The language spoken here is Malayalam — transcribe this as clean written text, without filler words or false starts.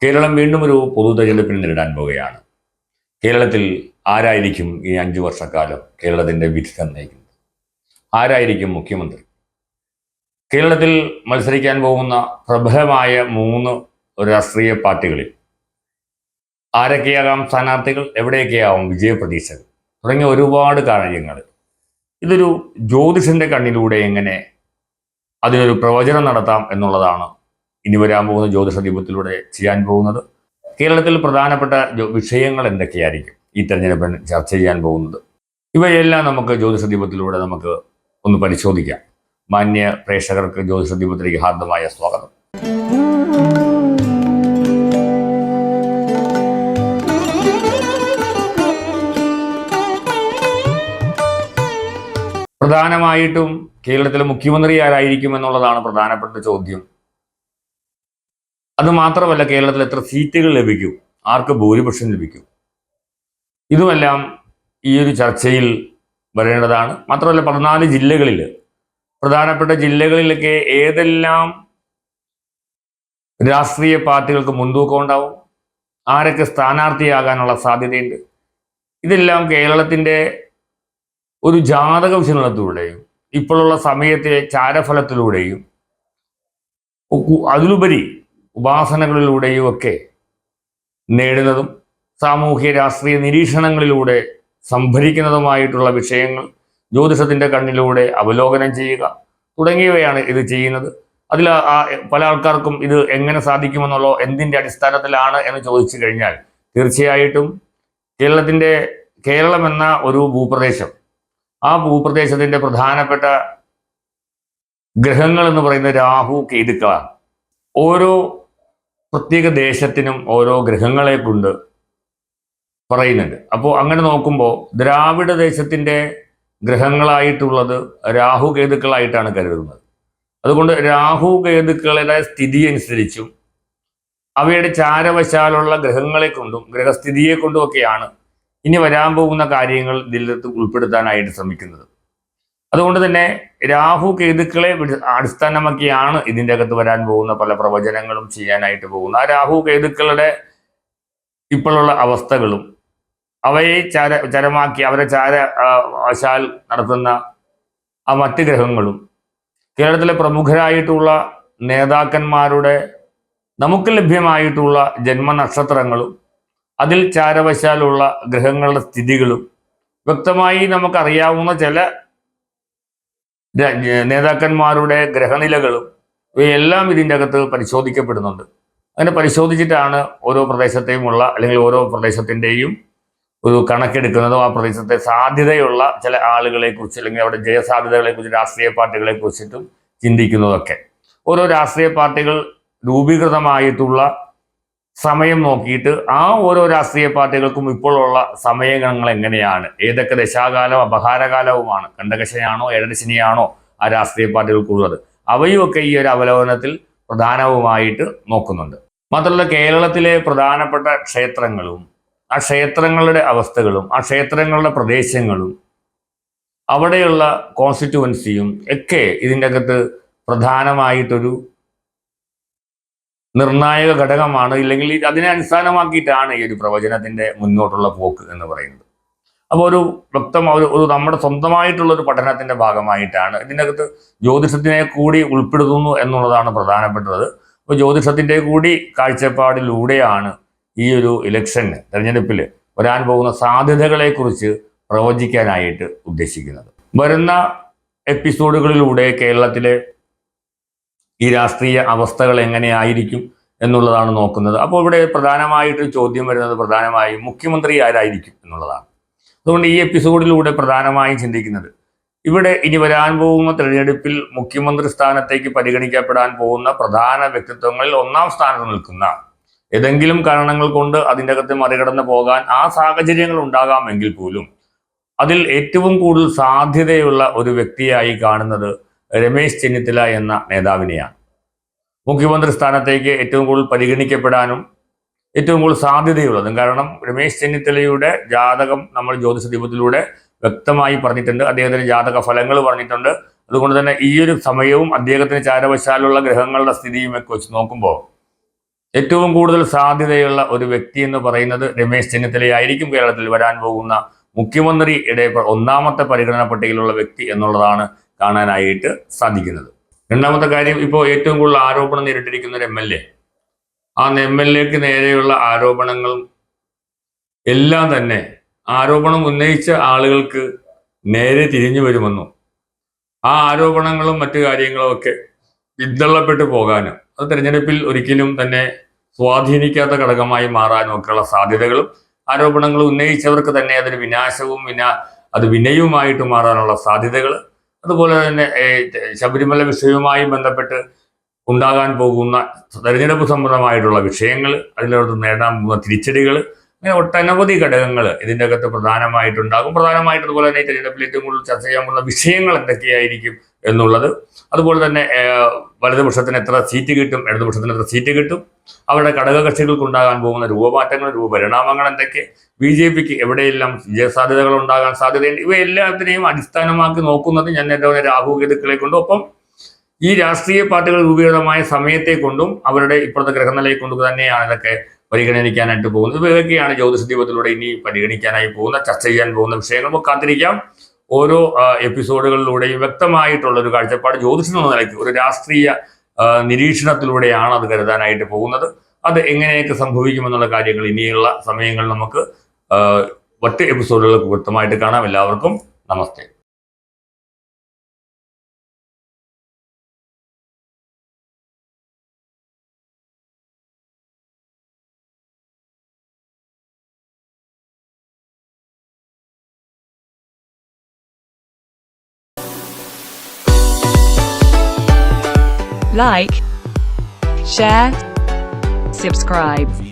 കേരളം വീണ്ടും ഒരു പൊതു തെരഞ്ഞെടുപ്പിൽ നേരിടാൻ പോവുകയാണ്. കേരളത്തിൽ ആരായിരിക്കും ഈ 5 വർഷക്കാലം കേരളത്തിന്റെ വിധി നിർണ്ണയിക്കുന്നത്? ആരായിരിക്കും മുഖ്യമന്ത്രി? കേരളത്തിൽ മത്സരിക്കാൻ പോകുന്ന പ്രബലമായ 3 രാഷ്ട്രീയ പാർട്ടികളിൽ ആരൊക്കെയാകാം സ്ഥാനാർത്ഥികൾ, എവിടെയൊക്കെയാവും വിജയപ്രതീക്ഷകൾ തുടങ്ങിയ ഒരുപാട് കാര്യങ്ങൾ ഇതൊരു ജ്യോതിഷന്റെ കണ്ണിലൂടെ എങ്ങനെ അതിനൊരു പ്രവചനം നടത്താം എന്നുള്ളതാണ് ഇനി വരാൻ പോകുന്ന ജ്യോതിഷ ദീപത്തിലൂടെ ചെയ്യാൻ പോകുന്നത്. കേരളത്തിൽ പ്രധാനപ്പെട്ട വിഷയങ്ങൾ എന്തൊക്കെയായിരിക്കും ഈ തെരഞ്ഞെടുപ്പിൽ ചർച്ച ചെയ്യാൻ പോകുന്നത്, ഇവയെല്ലാം നമുക്ക് ജ്യോതിഷ ദീപത്തിലൂടെ നമുക്ക് ഒന്ന് പരിശോധിക്കാം. മാന്യ പ്രേക്ഷകർക്ക് ജ്യോതിഷ ദീപത്തിലേക്ക് ഹാർദമായ സ്വാഗതം. പ്രധാനമായിട്ടും കേരളത്തിലെ മുഖ്യമന്ത്രി ആരായിരിക്കും എന്നുള്ളതാണ് പ്രധാനപ്പെട്ട ചോദ്യം. അത് മാത്രമല്ല, കേരളത്തിൽ എത്ര സീറ്റുകൾ ലഭിക്കും, ആർക്ക് ഭൂരിപക്ഷം ലഭിക്കും, ഇതുമെല്ലാം ഈ ഒരു ചർച്ചയിൽ വരേണ്ടതാണ്. മാത്രമല്ല, 14 ജില്ലകളിൽ പ്രധാനപ്പെട്ട ജില്ലകളിലൊക്കെ ഏതെല്ലാം രാഷ്ട്രീയ പാർട്ടികൾക്ക് മുൻതൂക്കം ഉണ്ടാവും, ആരൊക്കെ സ്ഥാനാർത്ഥിയാകാനുള്ള സാധ്യതയുണ്ട്, ഇതെല്ലാം കേരളത്തിൻ്റെ ഒരു ജാതക വിശകലനത്തിലൂടെയും ഇപ്പോഴുള്ള സമയത്തെ ചാരഫലത്തിലൂടെയും അതിലുപരി ഉപാസനകളിലൂടെയും ഒക്കെ നേടുന്നതും സാമൂഹ്യ രാഷ്ട്രീയ നിരീക്ഷണങ്ങളിലൂടെ സംഭരിക്കുന്നതുമായിട്ടുള്ള വിഷയങ്ങൾ ജ്യോതിഷത്തിൻ്റെ കണ്ണിലൂടെ അവലോകനം ചെയ്യുക തുടങ്ങിയവയാണ് ഇത് ചെയ്യുന്നത്. അതിൽ പല ആൾക്കാർക്കും ഇത് എങ്ങനെ സാധിക്കുമെന്നുള്ളോ, എന്തിൻ്റെ അടിസ്ഥാനത്തിലാണ് എന്ന് ചോദിച്ചു കഴിഞ്ഞാൽ തീർച്ചയായിട്ടും കേരളം എന്ന ഒരു ഭൂപ്രദേശം, ആ ഭൂപ്രദേശത്തിൻ്റെ പ്രധാനപ്പെട്ട ഗ്രഹങ്ങൾ എന്ന് പറയുന്നത് രാഹു കേതുക്കളാണ്. ഓരോ പ്രത്യേക ദേശത്തിനും ഓരോ ഗ്രഹങ്ങളെ കൊണ്ട് പറയുന്നുണ്ട്. അപ്പോൾ അങ്ങനെ നോക്കുമ്പോൾ ദ്രാവിഡ ദേശത്തിൻ്റെ ഗ്രഹങ്ങളായിട്ടുള്ളത് രാഹു കേതുക്കളായിട്ടാണ് കരുതുന്നത്. അതുകൊണ്ട് രാഹു കേതുക്കളുടെ സ്ഥിതി അനുസരിച്ചും അവയുടെ ചാരവശാലുള്ള ഗ്രഹങ്ങളെ കൊണ്ടും ഗ്രഹസ്ഥിതിയെ കൊണ്ടും ഒക്കെയാണ് ഇനി വരാൻ പോകുന്ന കാര്യങ്ങൾ ഇതിൽ ഉൾപ്പെടുത്താനായിട്ട് ശ്രമിക്കുന്നത്. അതുകൊണ്ട് തന്നെ രാഹു കേതുക്കളെ അടിസ്ഥാനമാക്കിയാണ് ഇതിൻ്റെ അകത്ത് വരാൻ പോകുന്ന പല പ്രവചനങ്ങളും ചെയ്യാനായിട്ട് പോകുന്നത്. ആ രാഹു കേതുക്കളുടെ ഇപ്പോഴുള്ള അവസ്ഥകളും അവയെ ചരമാക്കി അവരെ ചാരവശാൽ നടത്തുന്ന ആ മറ്റ് ഗ്രഹങ്ങളും കേരളത്തിലെ പ്രമുഖരായിട്ടുള്ള നേതാക്കന്മാരുടെ നമുക്ക് ലഭ്യമായിട്ടുള്ള ജന്മനക്ഷത്രങ്ങളും അതിൽ ചാരവശാലുള്ള ഗ്രഹങ്ങളുടെ സ്ഥിതികളും വ്യക്തമായി നമുക്കറിയാവുന്ന ചില നേതാക്കന്മാരുടെ ഗ്രഹനിലകളും ഇവയെല്ലാം ഇതിൻ്റെ അകത്ത് പരിശോധിക്കപ്പെടുന്നുണ്ട്. അങ്ങനെ പരിശോധിച്ചിട്ടാണ് ഓരോ പ്രദേശത്തെയുമുള്ള അല്ലെങ്കിൽ ഓരോ പ്രദേശത്തിൻ്റെയും ഒരു കണക്കെടുക്കുന്നതും ആ പ്രദേശത്തെ സാധ്യതയുള്ള ചില ആളുകളെ കുറിച്ച് അല്ലെങ്കിൽ അവിടെ ജയസാധ്യതകളെ കുറിച്ച് രാഷ്ട്രീയ പാർട്ടികളെ കുറിച്ചിട്ടും ചിന്തിക്കുന്നതൊക്കെ. ഓരോ രാഷ്ട്രീയ പാർട്ടികൾ രൂപീകൃതമായിട്ടുള്ള സമയം നോക്കിയിട്ട് ആ ഓരോ രാഷ്ട്രീയ പാർട്ടികൾക്കും ഇപ്പോഴുള്ള സമയഗണങ്ങൾ എങ്ങനെയാണ്, ഏതൊക്കെ ദശാകാലം അപഹാരകാലവുമാണ്, കണ്ടകശനിയാണോ ഏഴരശനിയാണോ ആ രാഷ്ട്രീയ പാർട്ടികൾക്കുള്ളത്, അവയുമൊക്കെ ഈ ഒരു അവലോകനത്തിൽ പ്രധാനവുമായിട്ട് നോക്കുന്നുണ്ട്. മാത്രമല്ല, കേരളത്തിലെ പ്രധാനപ്പെട്ട ക്ഷേത്രങ്ങളും ആ ക്ഷേത്രങ്ങളുടെ അവസ്ഥകളും ആ ക്ഷേത്രങ്ങളുടെ പ്രദേശങ്ങളും അവിടെയുള്ള കോൺസ്റ്റിറ്റ്യുവൻസിയും ഒക്കെ ഇതിൻ്റെ അകത്ത് പ്രധാനമായിട്ടൊരു നിർണായക ഘടകമാണ്. ഇല്ലെങ്കിൽ അതിനെ അടിസ്ഥാനമാക്കിയിട്ടാണ് ഈ ഒരു പ്രവചനത്തിൻ്റെ മുന്നോട്ടുള്ള പോക്ക് എന്ന് പറയുന്നത്. അപ്പോൾ ഒരു ഒരു നമ്മുടെ സ്വന്തമായിട്ടുള്ള ഒരു പഠനത്തിൻ്റെ ഭാഗമായിട്ടാണ് ഇതിനകത്ത് ജ്യോതിഷത്തിനെ കൂടി ഉൾപ്പെടുത്തുന്നു എന്നുള്ളതാണ് പ്രധാനപ്പെട്ടത്. അപ്പോൾ ജ്യോതിഷത്തിൻ്റെ കൂടി കാഴ്ചപ്പാടിലൂടെയാണ് ഈ ഒരു തെരഞ്ഞെടുപ്പിൽ വരാൻ പോകുന്ന സാധ്യതകളെക്കുറിച്ച് പ്രവചിക്കാനായിട്ട് ഉദ്ദേശിക്കുന്നത്. വരുന്ന എപ്പിസോഡുകളിലൂടെ കേരളത്തിലെ ഈ രാഷ്ട്രീയ അവസ്ഥകൾ എങ്ങനെയായിരിക്കും എന്നുള്ളതാണ് നോക്കുന്നത്. അപ്പോൾ ഇവിടെ പ്രധാനമായിട്ട് ചോദ്യം വരുന്നത് പ്രധാനമായും മുഖ്യമന്ത്രി ആരായിരിക്കും എന്നുള്ളതാണ്. അതുകൊണ്ട് ഈ എപ്പിസോഡിലൂടെ പ്രധാനമായും ചിന്തിക്കുന്നത് ഇവിടെ ഇനി വരാൻ പോകുന്ന തെരഞ്ഞെടുപ്പിൽ മുഖ്യമന്ത്രി സ്ഥാനത്തേക്ക് പരിഗണിക്കപ്പെടാൻ പോകുന്ന പ്രധാന വ്യക്തിത്വങ്ങളിൽ 1ാം സ്ഥാനത്ത് നിൽക്കുന്ന ഏതെങ്കിലും കാരണങ്ങൾ കൊണ്ട് അതിൻ്റെ അകത്ത് മറികടന്ന് പോകാൻ ആ സാഹചര്യങ്ങൾ ഉണ്ടാകാമെങ്കിൽ പോലും അതിൽ ഏറ്റവും കൂടുതൽ സാധ്യതയുള്ള ഒരു വ്യക്തിയായി കാണുന്നത് രമേശ് ചെന്നിത്തല എന്ന നേതാവിനെയാണ്. മുഖ്യമന്ത്രി സ്ഥാനത്തേക്ക് ഏറ്റവും കൂടുതൽ പരിഗണിക്കപ്പെടാനും ഏറ്റവും കൂടുതൽ സാധ്യതയുള്ളതും. കാരണം രമേശ് ചെന്നിത്തലയുടെ ജാതകം നമ്മൾ ജ്യോതിഷ ദീപത്തിലൂടെ വ്യക്തമായി പറഞ്ഞിട്ടുണ്ട്, അദ്ദേഹത്തിന് ജാതക ഫലങ്ങൾ പറഞ്ഞിട്ടുണ്ട്. അതുകൊണ്ട് തന്നെ ഈ ഒരു സമയവും അദ്ദേഹത്തിന് ചാരവശാലുള്ള ഗ്രഹങ്ങളുടെ സ്ഥിതിയും ഒക്കെ വെച്ച് നോക്കുമ്പോൾ ഏറ്റവും കൂടുതൽ സാധ്യതയുള്ള ഒരു വ്യക്തി എന്ന് പറയുന്നത് രമേശ് ചെന്നിത്തലയായിരിക്കും കേരളത്തിൽ വരാൻ പോകുന്ന മുഖ്യമന്ത്രിയുടെ ഒന്നാമത്തെ പരിഗണന പട്ടികയിലുള്ള വ്യക്തി എന്നുള്ളതാണ് കാണാനായിട്ട് സാധിക്കുന്നത്. രണ്ടാമത്തെ കാര്യം, ഇപ്പോൾ ഏറ്റവും കൂടുതൽ ആരോപണം നേരിട്ടിരിക്കുന്ന ഒരു MLA, ആ MLAക്ക് നേരെയുള്ള ആരോപണങ്ങളും എല്ലാം തന്നെ ആരോപണം ഉന്നയിച്ച ആളുകൾക്ക് നേരെ തിരിഞ്ഞു വരുമെന്നും ആ ആരോപണങ്ങളും മറ്റു കാര്യങ്ങളും ഒക്കെ പിന്തള്ളപ്പെട്ടു പോകാനും അത് തെരഞ്ഞെടുപ്പിൽ ഒരിക്കലും തന്നെ സ്വാധീനിക്കാത്ത ഘടകമായി മാറാനും ഒക്കെയുള്ള സാധ്യതകളും, ആരോപണങ്ങൾ ഉന്നയിച്ചവർക്ക് തന്നെ അതൊരു വിനാശവും അത് വിനയവുമായിട്ട് മാറാനുള്ള സാധ്യതകൾ, അതുപോലെ തന്നെ ശബരിമല വിഷയവുമായി ബന്ധപ്പെട്ട് ഉണ്ടാകാൻ പോകുന്ന തെരഞ്ഞെടുപ്പ് സംബന്ധമായിട്ടുള്ള വിഷയങ്ങൾ, അതിനകത്ത് നേടാൻ പോകുന്ന തിരിച്ചടികൾ, അങ്ങനെ ഒട്ടനവധി ഘടകങ്ങൾ ഇതിൻ്റെ അകത്ത് പ്രധാനമായിട്ടുണ്ടാകും. പ്രധാനമായിട്ട് അതുപോലെ തന്നെ ഈ തെരഞ്ഞെടുപ്പിൽ ഏറ്റവും കൂടുതൽ ചർച്ച ചെയ്യാൻ പോകുന്ന വിഷയങ്ങൾ എന്തൊക്കെയായിരിക്കും എന്നുള്ളത്, അതുപോലെ തന്നെ വലതുപക്ഷത്തിന് എത്ര സീറ്റ് കിട്ടും, ഇടതുപക്ഷത്തിന് എത്ര സീറ്റ് കിട്ടും, അവരുടെ ഘടകകക്ഷികൾക്ക് ഉണ്ടാകാൻ പോകുന്ന രൂപമാറ്റങ്ങൾ, രൂപപരിണാമങ്ങൾ എന്തൊക്കെ, BJPക്ക് എവിടെയെല്ലാം വിജയസാധ്യതകൾ ഉണ്ടാകാൻ സാധ്യതയുണ്ട്, ഇവയെല്ലാത്തിനെയും അടിസ്ഥാനമാക്കി നോക്കുന്നത് ഞാൻ എൻ്റെ രാഹുകേതുക്കളെ കൊണ്ടും ഒപ്പം ഈ രാഷ്ട്രീയ പാർട്ടികൾ രൂപീകൃതമായ സമയത്തെ കൊണ്ടും അവരുടെ ഇപ്പോഴത്തെ ഗ്രഹനിലയെ കൊണ്ടും തന്നെയാണ് ഇതൊക്കെ പരിഗണിക്കാനായിട്ട് പോകുന്നത്. ഇവയൊക്കെയാണ് ജ്യോതിഷ ദീപത്തിലൂടെ ഇനി പരിഗണിക്കാനായി പോകുന്ന, ചർച്ച ചെയ്യാൻ പോകുന്ന വിഷയങ്ങൾ. നമുക്ക് കാത്തിരിക്കാം. ഓരോ എപ്പിസോഡുകളിലൂടെയും വ്യക്തമായിട്ടുള്ള ഒരു കാഴ്ചപ്പാട് ജ്യോതിഷം എന്ന നിലയ്ക്ക് ഒരു രാഷ്ട്രീയ നിരീക്ഷണത്തിലൂടെയാണ് അത് കരുതാനായിട്ട് പോകുന്നത്. അത് എങ്ങനെയൊക്കെ സംഭവിക്കുമെന്നുള്ള കാര്യങ്ങൾ ഇനിയുള്ള സമയങ്ങളിൽ നമുക്ക് മറ്റ് എപ്പിസോഡുകൾ വ്യക്തമായിട്ട് കാണാം. എല്ലാവർക്കും നമസ്തേ. Like, share, subscribe.